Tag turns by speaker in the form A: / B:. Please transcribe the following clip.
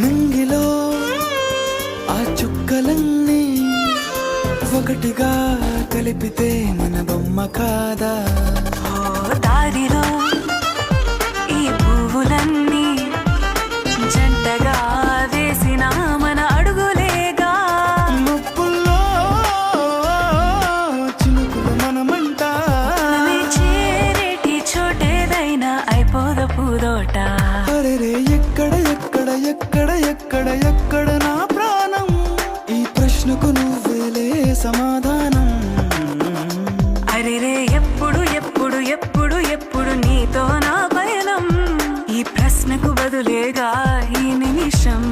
A: నింగిలో ఆ చుక్కలన్నీ ఒకటిగా కలిపితే మన బొమ్మ కాదా?
B: దారిలో ఈ పువ్వులన్నీ జంటగా వేసిన మన అడుగులేగా.
A: ముప్పుల్లో చినుకులు మనమంట,
B: చేరేటి చోటేదైనా అయిపోద పూదోట.
A: అరెరే ఎక్కడ ఎక్కడ ఎక్కడ ఎక్కడ ఎక్కడ నా ప్రాణం, ఈ ప్రశ్నకు నువ్వేలే సమాధానం.
B: అరెరే ఎప్పుడు ఎప్పుడు ఎప్పుడు ఎప్పుడు నీతో నా పయనం, ఈ ప్రశ్నకు బదులేగా ఈ నిమిషం.